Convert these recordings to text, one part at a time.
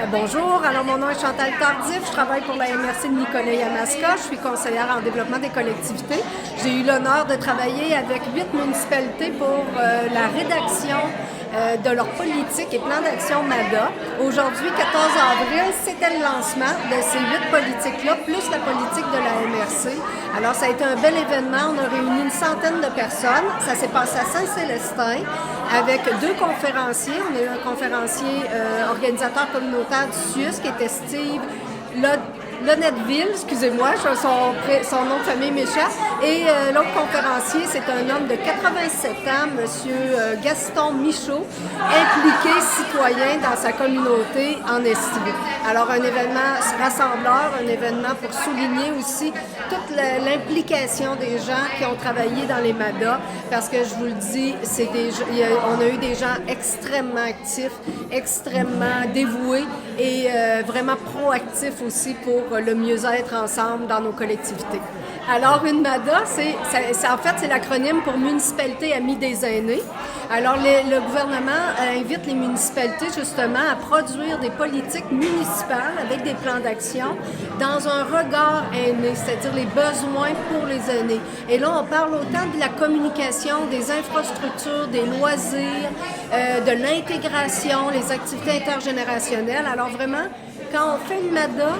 Bonjour, alors mon nom est Chantal Tardif, je travaille pour la MRC de Nicolet-Yamaska, je suis conseillère en développement des collectivités. J'ai eu l'honneur de travailler avec 8 municipalités pour la rédaction de leur politique et plan d'action MADA. Aujourd'hui, 14 avril, c'était le lancement de ces 8 politiques-là, plus la politique de la MRC. Alors, ça a été un bel événement. On a réuni une centaine de personnes. Ça s'est passé à Saint-Célestin avec 2 conférenciers. On a eu un conférencier organisateur communautaire du CIUS qui était Steve Lonetteville, excusez-moi, son nom de famille m'échappe. Et l'autre conférencier, c'est un homme de 87 ans, M. Gaston Michaud, impliqué citoyen dans sa communauté en Estrie. Alors, un événement rassembleur, un événement pour souligner aussi toute l'implication des gens qui ont travaillé dans les MADA, parce que je vous le dis, on a eu des gens extrêmement actifs, extrêmement dévoués et vraiment proactifs aussi pour le mieux-être ensemble dans nos collectivités. Alors, une MADA, c'est l'acronyme pour Municipalité Amie des aînés. Alors, le gouvernement invite les municipalités justement à produire des politiques municipales avec des plans d'action dans un regard aîné, c'est-à-dire les besoins pour les aînés. Et là, on parle autant de la communication, des infrastructures, des loisirs, de l'intégration, les activités intergénérationnelles. Alors vraiment, quand on fait une MADA,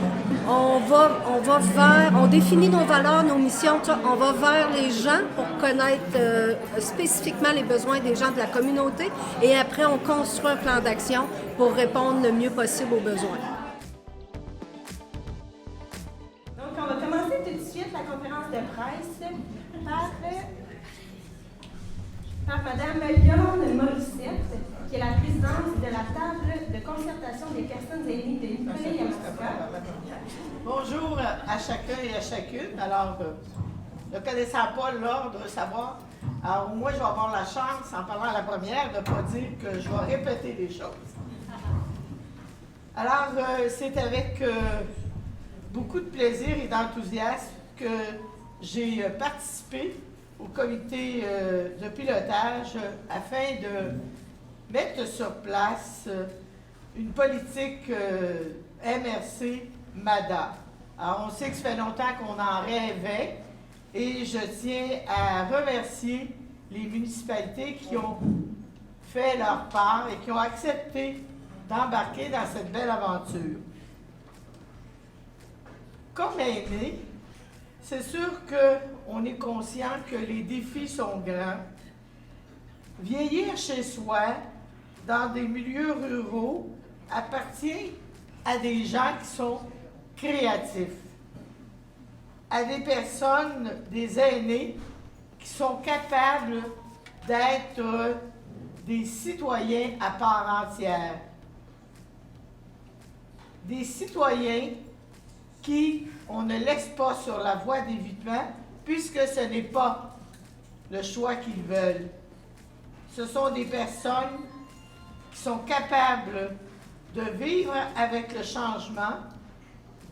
on définit nos valeurs, nos missions, on va vers les gens pour connaître spécifiquement les besoins des gens de la communauté et après on construit un plan d'action pour répondre le mieux possible aux besoins. Donc on va commencer tout de suite la conférence de presse par Mme Yolande Morissette, qui est la présidente de la table de concertation des personnes aînées de Nicolet-Yamaska. Bonjour à chacun et à chacune. Alors, ne connaissant pas l'ordre, savoir, alors au moins je vais avoir la chance, en parlant à la première, de ne pas dire que je vais répéter les choses. Alors, c'est avec beaucoup de plaisir et d'enthousiasme que j'ai participé au comité de pilotage afin de mettre sur place une politique MRC MADA. Alors, on sait que ça fait longtemps qu'on en rêvait et je tiens à remercier les municipalités qui ont fait leur part et qui ont accepté d'embarquer dans cette belle aventure. Comme aîné, c'est sûr qu'on est conscient que les défis sont grands. Vieillir chez soi, dans des milieux ruraux, appartient à des gens qui sont créatifs, à des personnes, des aînés, qui sont capables d'être des citoyens à part entière. Des citoyens qui, on ne laisse pas sur la voie d'évitement, puisque ce n'est pas le choix qu'ils veulent. Ce sont des personnes qui sont capables de vivre avec le changement,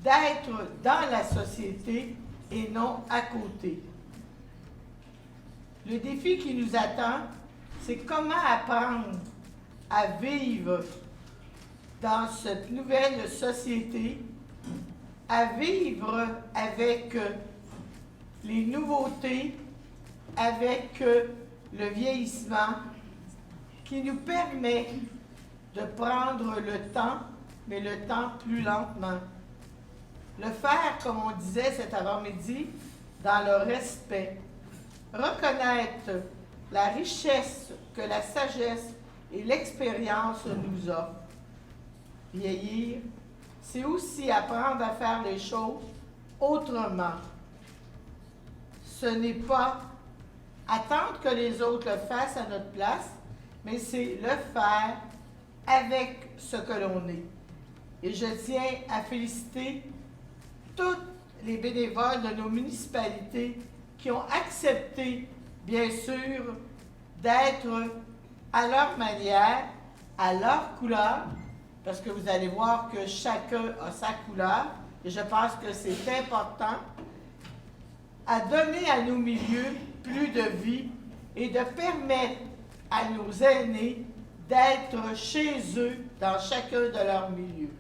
d'être dans la société et non à côté. Le défi qui nous attend, c'est comment apprendre à vivre dans cette nouvelle société, à vivre avec les nouveautés, avec le vieillissement, qui nous permet de prendre le temps, mais le temps plus lentement. Le faire, comme on disait cet avant-midi, dans le respect. Reconnaître la richesse que la sagesse et l'expérience nous offrent. Vieillir, c'est aussi apprendre à faire les choses autrement. Ce n'est pas attendre que les autres le fassent à notre place, mais c'est le faire avec ce que l'on est. Et je tiens à féliciter tous les bénévoles de nos municipalités qui ont accepté, bien sûr, d'être à leur manière, à leur couleur, parce que vous allez voir que chacun a sa couleur, et je pense que c'est important, à donner à nos milieux plus de vie et de permettre à nos aînés d'être chez eux dans chacun de leurs milieux.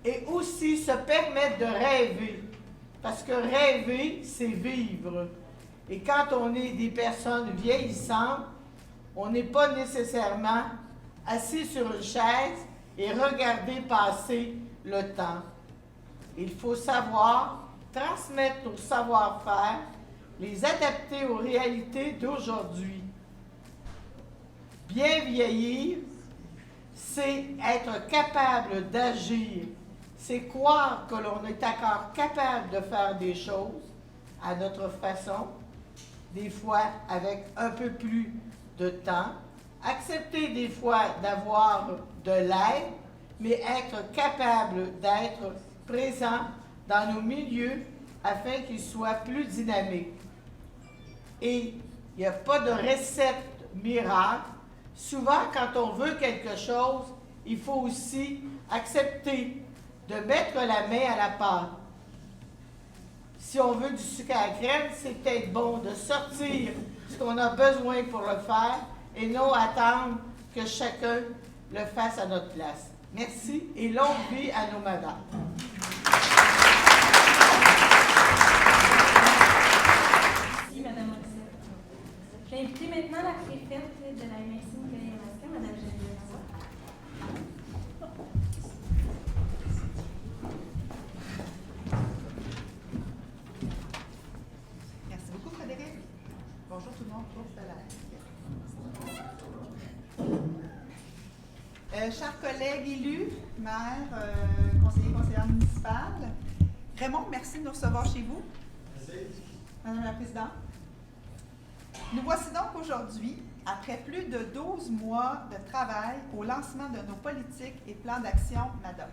et aussi se permettre de rêver. Parce que rêver, c'est vivre. Et quand on est des personnes vieillissantes, on n'est pas nécessairement assis sur une chaise et regarder passer le temps. Il faut savoir transmettre nos savoir-faire, les adapter aux réalités d'aujourd'hui. Bien vieillir, c'est être capable d'agir, c'est croire que l'on est encore capable de faire des choses à notre façon, des fois avec un peu plus de temps, accepter des fois d'avoir de l'aide, mais être capable d'être présent dans nos milieux afin qu'ils soient plus dynamiques. Et il n'y a pas de recette miracle. Souvent, quand on veut quelque chose, il faut aussi accepter de mettre la main à la pâte. Si on veut du sucre à la crème, c'est peut-être bon de sortir ce qu'on a besoin pour le faire et non attendre que chacun le fasse à notre place. Merci et longue vie à nos madames. Merci, Mme Morissette. Je vais inviter maintenant la préfète de la MRC Nicolet-Yamaska, Mme Geneviève Roy. Merci beaucoup, Frédéric. Bonjour tout le monde. Chers collègues élus, maires, conseillères municipales, Raymond, merci de nous recevoir chez vous. Merci. Madame la Présidente. Nous voici donc aujourd'hui, après plus de 12 mois de travail au lancement de nos politiques et plans d'action MADOT.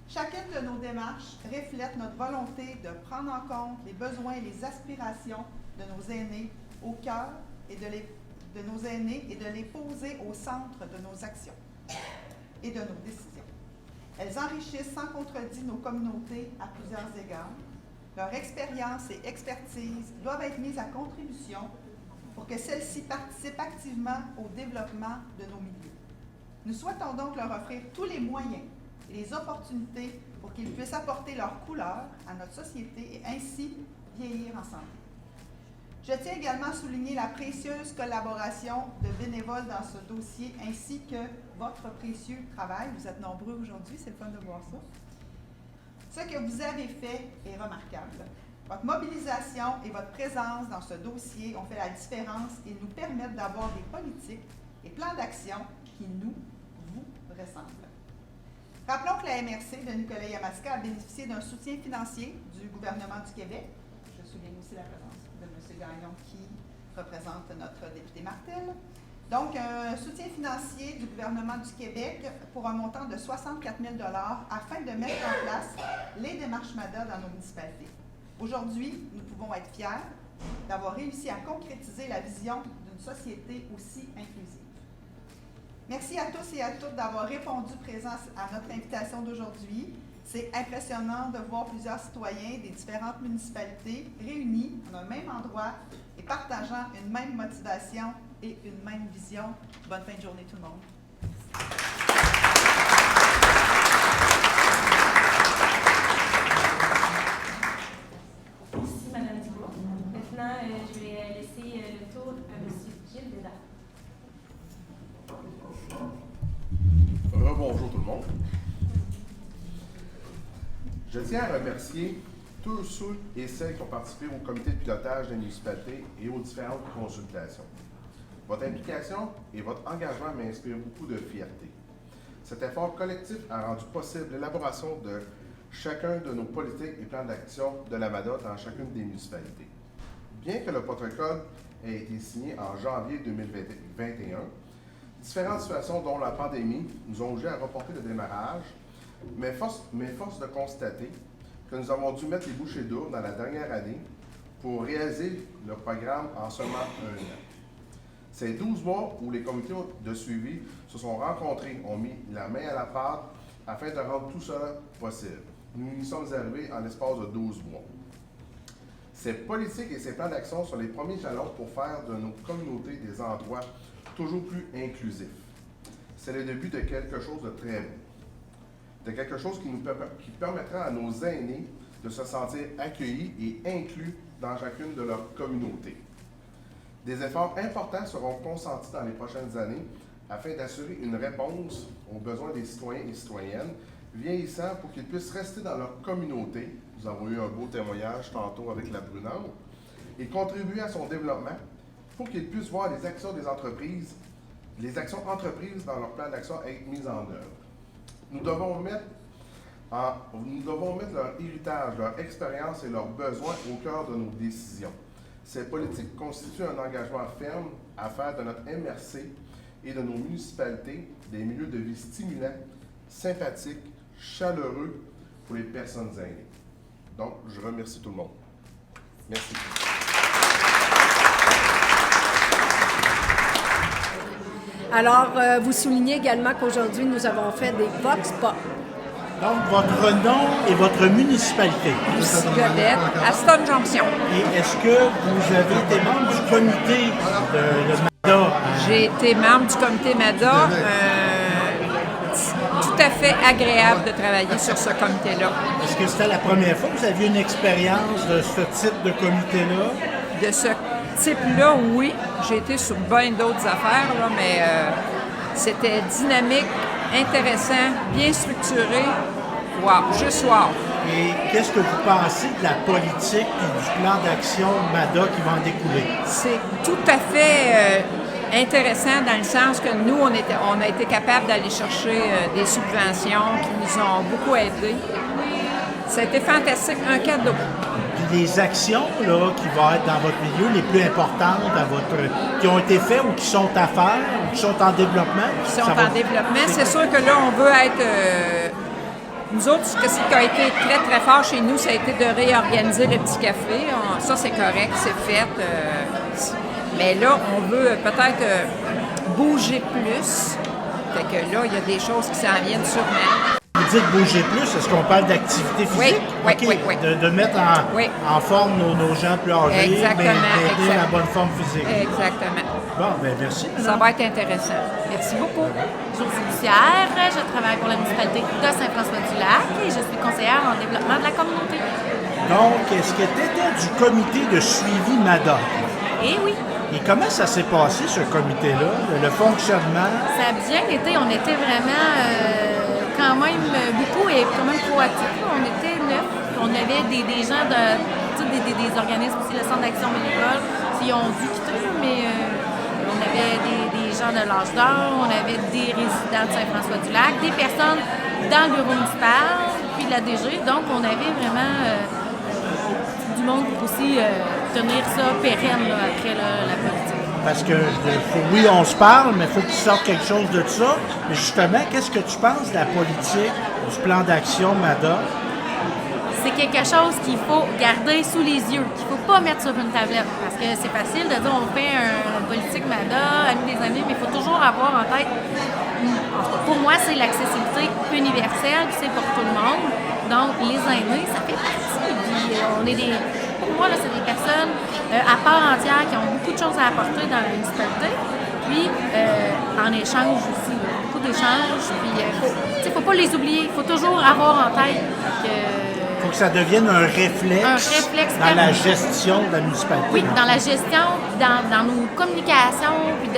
Chacune de nos démarches reflète notre volonté de prendre en compte les besoins et les aspirations de nos aînés au cœur et de nos aînés et de les poser au centre de nos actions et de nos décisions. Elles enrichissent sans contredit nos communautés à plusieurs égards. Leur expérience et expertise doivent être mises à contribution pour que celles-ci participent activement au développement de nos milieux. Nous souhaitons donc leur offrir tous les moyens et les opportunités pour qu'ils puissent apporter leur couleur à notre société et ainsi vieillir ensemble. Je tiens également à souligner la précieuse collaboration de bénévoles dans ce dossier ainsi que votre précieux travail. Vous êtes nombreux aujourd'hui, c'est le fun de voir ça. Ce que vous avez fait est remarquable. Votre mobilisation et votre présence dans ce dossier ont fait la différence et nous permettent d'avoir des politiques et plans d'action qui vous ressemblent. Rappelons que la MRC de Nicolet-Yamaska a bénéficié d'un soutien financier du gouvernement du Québec. Je souligne aussi la présence de M. Gagnon qui représente notre député Martel. Donc, un soutien financier du gouvernement du Québec pour un montant de 64 000 $ afin de mettre en place les démarches MADOT dans nos municipalités. Aujourd'hui, nous pouvons être fiers d'avoir réussi à concrétiser la vision d'une société aussi inclusive. Merci à tous et à toutes d'avoir répondu présent à notre invitation d'aujourd'hui. C'est impressionnant de voir plusieurs citoyens des différentes municipalités réunis en un même endroit et partageant une même motivation et une même vision. Bonne fin de journée tout le monde. Merci, Mme Dubois. Maintenant, je vais laisser le tour à M. Gilles Bédard. Rebonjour tout le monde. Je tiens à remercier tous ceux et celles qui ont participé au comité de pilotage des municipalités et aux différentes consultations. Votre implication et votre engagement m'inspirent beaucoup de fierté. Cet effort collectif a rendu possible l'élaboration de chacun de nos politiques et plans d'action de la MADOT dans chacune des municipalités. Bien que le protocole ait été signé en janvier 2021, différentes situations, dont la pandémie, nous ont obligés à reporter le démarrage, mais force de constater que nous avons dû mettre les bouchées doubles dans la dernière année pour réaliser le programme en seulement 1 an. Ces 12 mois où les comités de suivi se sont rencontrés ont mis la main à la pâte afin de rendre tout cela possible. Nous y sommes arrivés en l'espace de 12 mois. Ces politiques et ces plans d'action sont les premiers jalons pour faire de nos communautés des endroits toujours plus inclusifs. C'est le début de quelque chose de très beau. de quelque chose qui permettra à nos aînés de se sentir accueillis et inclus dans chacune de leurs communautés. Des efforts importants seront consentis dans les prochaines années afin d'assurer une réponse aux besoins des citoyens et citoyennes vieillissants pour qu'ils puissent rester dans leur communauté. Nous avons eu un beau témoignage tantôt avec la Brunante, et contribuer à son développement pour qu'ils puissent voir les actions des entreprises, les actions entreprises dans leur plan d'action être mises en œuvre. Nous devons mettre leur héritage, leur expérience et leurs besoins au cœur de nos décisions. Ces politiques constituent un engagement ferme à faire de notre MRC et de nos municipalités des milieux de vie stimulants, sympathiques, chaleureux pour les personnes aînées. Donc, je remercie tout le monde. Merci. Alors, vous soulignez également qu'aujourd'hui, nous avons fait des vox pop. Donc, votre nom et votre municipalité. Lucie Godette, Aston Jonction. Et est-ce que vous avez été membre du comité de MADA? J'ai été membre du comité MADA. Tout à fait agréable de travailler sur ce comité-là. Est-ce que c'était la première fois que vous aviez une expérience de ce type de comité-là? De ce type-là, oui. J'ai été sur bien d'autres affaires, là, mais c'était dynamique, intéressant, bien structuré. Wow, juste wow. Et qu'est-ce que vous pensez de la politique et du plan d'action MADA qui va en découler? C'est tout à fait intéressant dans le sens que nous, on a été capable d'aller chercher des subventions qui nous ont beaucoup aidés. Ça a été fantastique, un cadeau. Puis les actions là, qui vont être dans votre milieu, les plus importantes qui ont été faites ou qui sont à faire ou qui sont en développement? Qui sont en développement. C'est sûr que là, on veut être... nous autres, ce qui a été très, très fort chez nous, ça a été de réorganiser le petit café. Ça, c'est correct, c'est fait. Mais là, on veut peut-être bouger plus. Fait que là, il y a des choses qui s'en viennent sûrement. Vous dites bouger plus, est-ce qu'on parle d'activité physique? Oui, okay. oui. De mettre en forme nos gens plus âgés, mais d'aider la bonne forme physique. Exactement. Bon, bien merci. Ça va être intéressant. Merci beaucoup. Josie Bussière, je travaille pour la municipalité de Saint-François-du-Lac et je suis conseillère en développement de la communauté. Donc, est-ce que tu étais du comité de suivi MADA? Eh oui. Et comment ça s'est passé, ce comité-là, le fonctionnement? Ça a bien été. On était vraiment quand même beaucoup et quand même proactifs. On était 9. On avait des gens des organismes aussi, le Centre d'action bénévole, qui ont dû quitter, mais on avait des gens de l'âge d'or, on avait des résidents de Saint-François-du-Lac, des personnes dans le bureau municipal, puis de la DG. Donc, on avait vraiment du monde pour aussi tenir ça pérenne là, après la politique. Parce que, oui, on se parle, mais il faut qu'il sorte quelque chose de ça. Mais justement, qu'est-ce que tu penses de la politique, du plan d'action MADA? C'est quelque chose qu'il faut garder sous les yeux, qu'il ne faut pas mettre sur une tablette. Parce que c'est facile de dire on fait une politique MADA, amis des amis, mais il faut toujours avoir en tête, pour moi, c'est l'accessibilité universelle, c'est pour tout le monde. Donc, les aînés, ça fait partie. Puis, pour moi, là, c'est des personnes à part entière qui ont beaucoup de choses à apporter dans la municipalité. Puis, en échange aussi, beaucoup d'échanges. Puis, il ne faut pas les oublier. Il faut toujours avoir en tête que... Il faut que ça deviine un réflexe dans la gestion de la municipalité. Oui, dans la gestion, dans nos communications, puis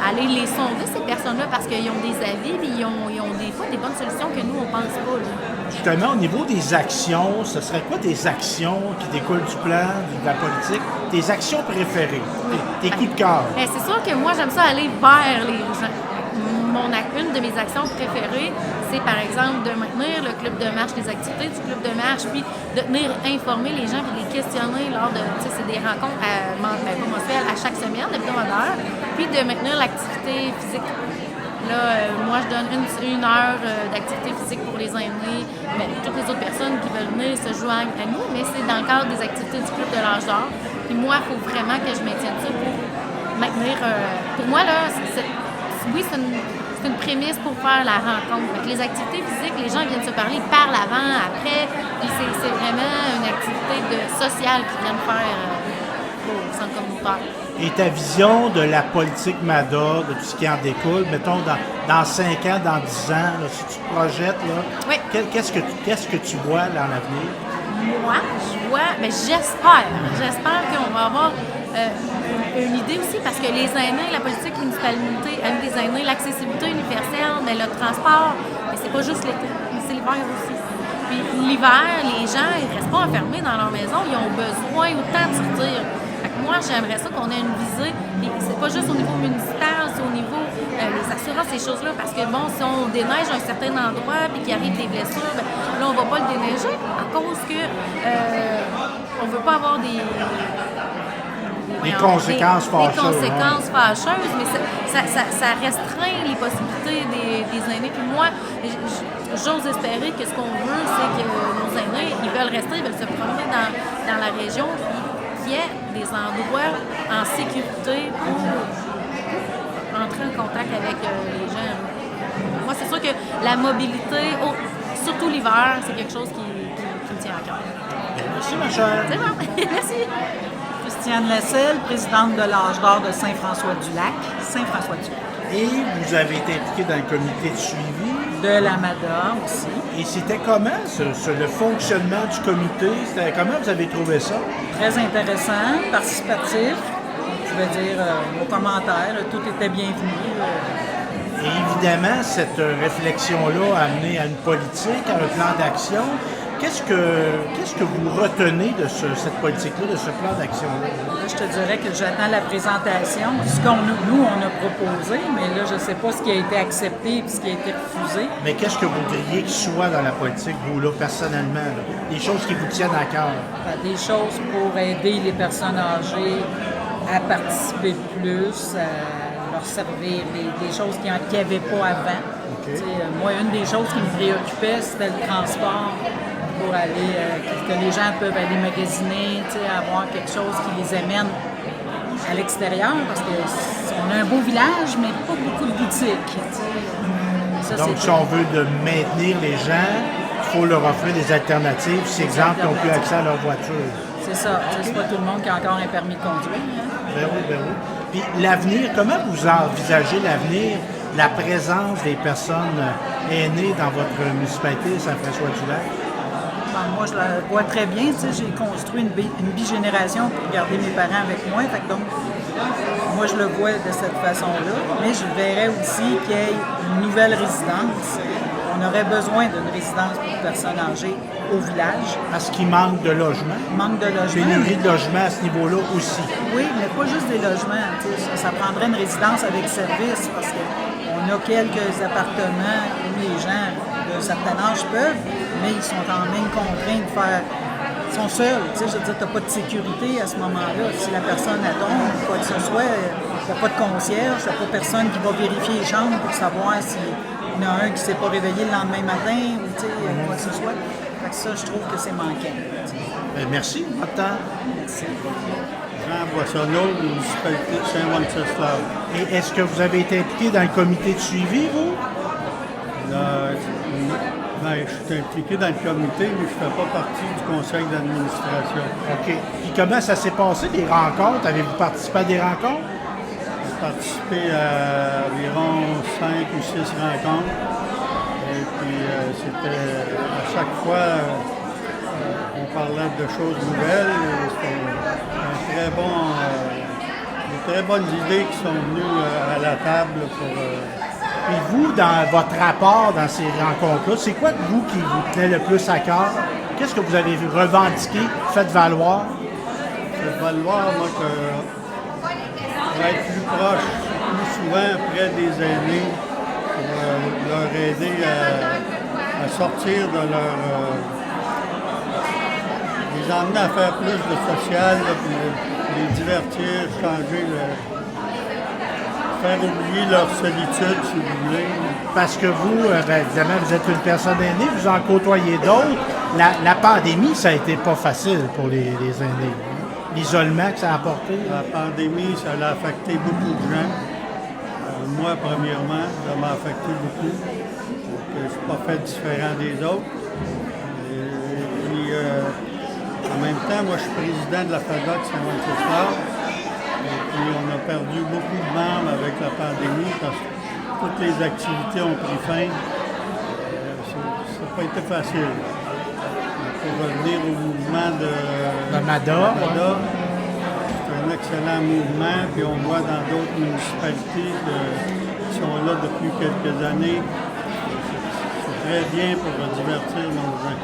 aller les sonder, ces personnes-là, parce qu'ils ont des avis, puis ils ont des fois des bonnes solutions que nous, on ne pense pas. Là. Justement, au niveau des actions, ce serait quoi des actions qui découlent du plan, de la politique, tes actions préférées, tes coups de cœur? C'est sûr que moi, j'aime ça aller vers les gens. Une de mes actions préférées, c'est par exemple de maintenir le club de marche, les activités du club de marche, puis de venir informer les gens, puis les questionner lors de, c'est des rencontres mensuelles à chaque semaine, hebdomadaire, puis de maintenir l'activité physique. Là, moi, je donne une heure d'activité physique pour les aînés, mais toutes les autres personnes qui veulent venir se joignent à nous, mais c'est dans le cadre des activités du club de l'âge d'or. Puis moi, il faut vraiment que je maintienne ça pour maintenir... pour moi, là, oui, c'est une prémisse pour faire la rencontre. Donc, les activités physiques, les gens viennent se parler, ils parlent avant, après. Puis c'est vraiment une activité sociale qu'ils viennent faire au centre communautaire. Et ta vision de la politique MADA, de tout ce qui en découle, mettons dans 5 ans, dans 10 ans, là, si tu te projettes, là, Oui. qu'est-ce que tu vois dans l'avenir? Moi, je vois, mais j'espère qu'on va avoir une idée aussi, parce que les aînés, la politique municipalité, aide des aînés, l'accessibilité universelle, mais le transport, mais c'est pas juste l'été, mais c'est l'hiver aussi. Puis l'hiver, les gens, ils restent pas enfermés dans leur maison, ils ont besoin autant de sortir. Fait que moi, j'aimerais ça qu'on ait une visée, et c'est pas juste au niveau municipal, c'est au niveau des assurances, ces choses-là, parce que bon, si on déneige à un certain endroit puis qu'il arrive des blessures, ben, là, on va pas le déneiger à cause que on veut pas avoir des conséquences fâcheuses. Des conséquences fâcheuses, mais ça restreint les possibilités des aînés. Puis moi, j'ose espérer que ce qu'on veut, c'est que nos aînés, ils veulent rester, ils veulent se promener dans la région, puis qu'il y ait des endroits en sécurité pour entrer en contact avec les gens. Moi, c'est sûr que la mobilité, surtout l'hiver, c'est quelque chose qui me tient à cœur. Merci, ma chère. C'est bon. Merci. Christiane Lessel, présidente de l'Âge d'or de Saint-François-du-Lac. Et vous avez été impliqué dans le comité de suivi. De la MADA aussi. Et c'était comment, le fonctionnement du comité? Comment vous avez trouvé ça? Très intéressant, participatif. Je veux dire, vos commentaires, tout était bienvenu. Et évidemment, cette réflexion-là a amené à une politique, à un plan d'action. Qu'est-ce que vous retenez de cette politique-là, de ce plan d'action-là? Je te dirais que j'attends la présentation. Ce nous, on a proposé, mais là, je ne sais pas ce qui a été accepté et ce qui a été refusé. Mais qu'est-ce que vous voudriez qu'il soit dans la politique, vous, là, personnellement? Là? Des choses qui vous tiennent à cœur? Des choses pour aider les personnes âgées à participer plus, à leur servir des choses qu'il n'y avait pas avant. Okay. Moi, une des choses qui me préoccupait, c'était le transport. Pour aller, que les gens peuvent aller magasiner, avoir quelque chose qui les amène à l'extérieur, parce qu'on a un beau village, mais pas beaucoup de boutiques. Donc, si on veut de maintenir les gens, il faut leur offrir des alternatives, si, exemple, ils n'ont plus accès à leur voiture. C'est ça. Okay. C'est pas tout le monde qui a encore un permis de conduire. Hein? Ben oui. Puis l'avenir, comment vous envisagez l'avenir, la présence des personnes aînées dans votre municipalité Saint-François-du-Lac? Moi, je la vois très bien. J'ai construit une bigénération pour garder mes parents avec moi. Fait que donc, moi, je le vois de cette façon-là. Mais je verrais aussi qu'il y ait une nouvelle résidence. On aurait besoin d'une résidence pour personnes âgées au village. Parce qu'il manque de logement. Manque de logement. Pénurie de logement à ce niveau-là aussi. Oui, mais pas juste des logements. Ça prendrait une résidence avec service parce qu'on a quelques appartements où les gens d'un certain âge peuvent, mais ils sont quand même contraints de faire. Ils sont seuls. Je veux dire, tu n'as pas de sécurité à ce moment-là. Si la personne tombe, quoi que ce soit, tu n'as pas de concierge, tu n'as pas personne qui va vérifier les chambres pour savoir s'il y en a un qui ne s'est pas réveillé le lendemain matin ou quoi que ce soit. Fait que ça, je trouve que c'est manquant. Merci de votre temps. Merci. Jean Boissonneau, municipalité de Saint-Wenceslas. Et est-ce que vous avez été impliqué dans le comité de suivi, vous? Je suis impliqué dans le comité, mais je ne fais pas partie du conseil d'administration. OK. Puis comment ça s'est passé, les rencontres? Avez-vous participé à des rencontres? J'ai participé à environ 5 ou 6 rencontres. Et puis, c'était à chaque fois, on parlait de choses nouvelles. C'était de très bonnes idées qui sont venues à la table pour... Et vous, dans votre rapport dans ces rencontres-là, c'est quoi de vous qui vous tenait le plus à cœur? Qu'est-ce que vous avez revendiqué, fait valoir? Fait valoir, moi, pour être plus proche, plus souvent près des aînés, pour leur aider à sortir de leur... les emmener à faire plus de social, là, puis les divertir, changer faire oublier leur solitude, si vous voulez. Parce que vous, évidemment, vous êtes une personne aînée, vous en côtoyez d'autres. La pandémie, ça a été pas facile pour les aînés. L'isolement que ça a apporté. La pandémie, ça a affecté beaucoup de gens. Moi, premièrement, ça m'a affecté beaucoup. Je ne suis pas fait différent des autres. Et puis, En même temps, moi, je suis président de la FADOC Saint-Wenceslas. Et puis, on a perdu beaucoup de membres avec la pandémie parce que toutes les activités ont pris fin. Ça n'a pas été facile. Pour revenir au mouvement de La MADA. C'est un excellent mouvement, puis on voit dans d'autres municipalités qui sont là depuis quelques années. C'est très bien pour divertir nos gens.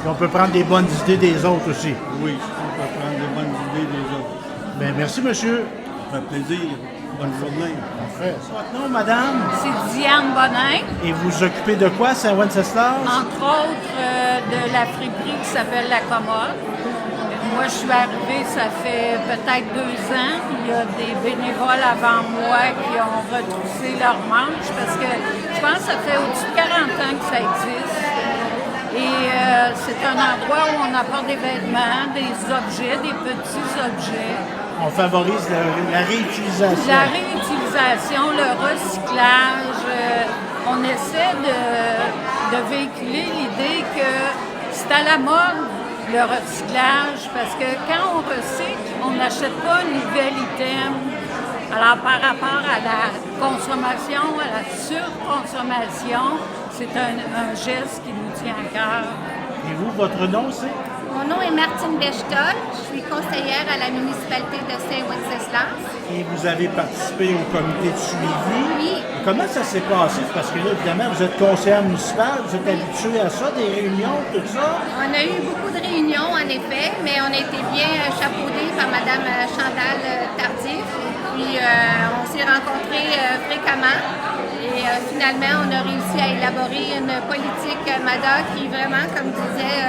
Puis on peut prendre des bonnes idées des autres aussi. Oui, on peut prendre des bonnes idées des autres. Bien, merci, monsieur. Ça fait plaisir. Bonne journée. Parfait. Votre nom, madame? C'est Diane Bonin, Et vous occupez de quoi, Saint-Wenceslas? entre autres de la friperie qui s'appelle La Commode. Moi, je suis arrivée, ça fait peut-être 2 ans. Il y a des bénévoles avant moi qui ont retroussé leurs manches parce que je pense que ça fait au-dessus de 40 ans que ça existe. Et c'est un endroit où on apporte des vêtements, des objets, des petits objets. On favorise la réutilisation. La réutilisation, le recyclage. On essaie de véhiculer l'idée que c'est à la mode, le recyclage, parce que quand on recycle, on n'achète pas un nouvel item. Alors, par rapport à la consommation, à la surconsommation, c'est un geste qui nous tient à cœur. Et vous, votre nom, c'est? Mon nom est Martine Bechtold. Je suis conseillère à la municipalité de Saint-Wenceslas. Et vous avez participé au comité de suivi. Oui. Et comment ça s'est passé? Parce que là, évidemment, vous êtes conseillère municipale, vous êtes habitué à ça, des réunions, tout ça? On a eu beaucoup de réunions, en effet, mais on a été bien chapeautés par Mme Chantal Tardif. Puis, on s'est rencontrés fréquemment. Et finalement, on a réussi à élaborer une politique MADA qui est vraiment, comme disait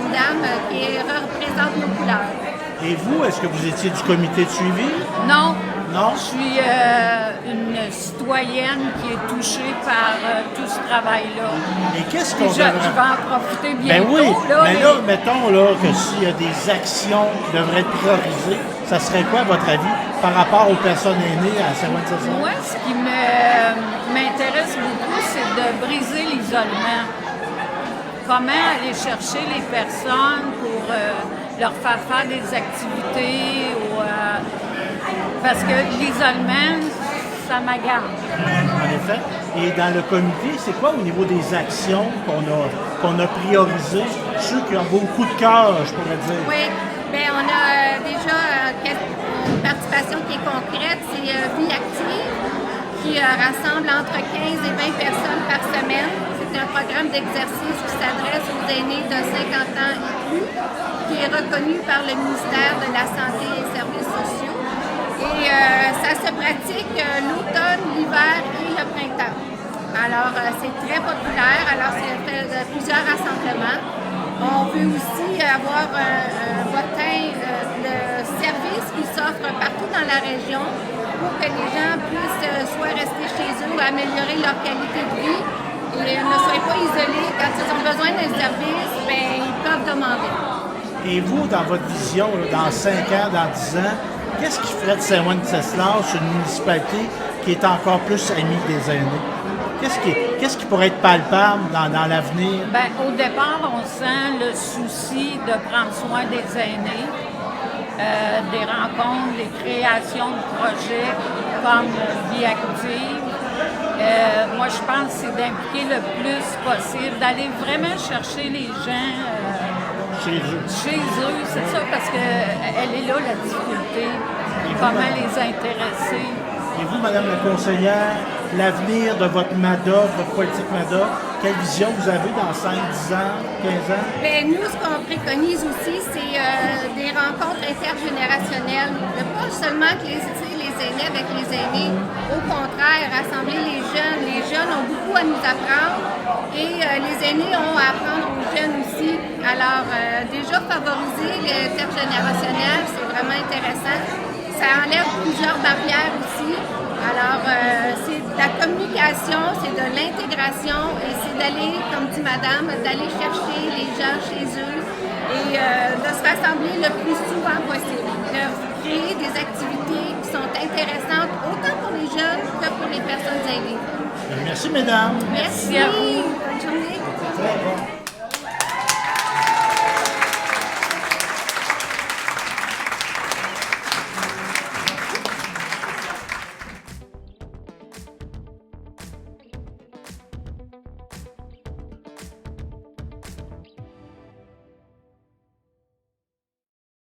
une dame, qui représente nos couleurs. Et vous, est-ce que vous étiez du comité de suivi? Non. Non? Je suis une citoyenne qui est touchée par tout ce travail-là. Et qu'est-ce qu'on Je vais en profiter Ben bientôt. oui, mais et- là, mettons là, que s'il y a des actions qui devraient être priorisées, ça serait quoi, à votre avis, par rapport aux personnes aînées à Saint-Wenceslas? Moi, ce qui m'intéresse beaucoup, c'est de briser l'isolement. Comment aller chercher les personnes pour leur faire des activités parce que l'isolement, ça m'agace. En effet. Et dans le comité, c'est quoi au niveau des actions qu'on a priorisées, ceux qui ont beaucoup de cœur, je pourrais dire? Oui, bien, on a déjà une participation qui est concrète, c'est Vie active, qui rassemble entre 15 et 20 personnes par semaine. C'est un programme d'exercice qui s'adresse aux aînés de 50 ans et plus, qui est reconnu par le ministère de la Santé et des Services sociaux. Et ça se pratique l'automne, l'hiver et le printemps. Alors, c'est très populaire. Alors, c'est fait plusieurs rassemblements. On veut aussi avoir un bottin de services qui s'offre partout dans la région pour que les gens puissent soit rester chez eux ou améliorer leur qualité de vie et ne soient pas isolés. Quand ils ont besoin d'un service, bien, ils peuvent demander. Et vous, dans votre vision, là, dans 5 ans, dans 10 ans, qu'est-ce qui ferait de Saint-Wenceslas une municipalité qui est encore plus amie des aînés? Qu'est-ce qui pourrait être palpable dans l'avenir? Bien, au départ, on sent le souci de prendre soin des aînés, des rencontres, des créations de projets comme Vie active. Moi, je pense que c'est d'impliquer le plus possible, d'aller vraiment chercher les gens Chez eux. chez eux. C'est ça, parce qu'elle est là, la difficulté. Comment les intéresser. Et vous, Madame la conseillère, l'avenir de votre MADA, de votre politique MADA, quelle vision vous avez dans 5, 10 ans, 15 ans? Bien, nous, ce qu'on préconise aussi, c'est des rencontres intergénérationnelles. Pas seulement que les aînés avec les aînés. Au contraire, rassembler les jeunes. Les jeunes ont beaucoup à nous apprendre et les aînés ont à apprendre aux jeunes aussi. Alors, déjà, favoriser l'intergénérationnel, c'est vraiment intéressant. Ça enlève plusieurs barrières aussi. Alors, c'est de la communication, c'est de l'intégration et c'est d'aller, comme dit madame, d'aller chercher les gens chez eux et de se rassembler le plus souvent possible. De créer des activités qui sont intéressantes autant pour les jeunes que pour les personnes aînées. Merci, mesdames. Merci. à vous. Bonne journée. Très bon.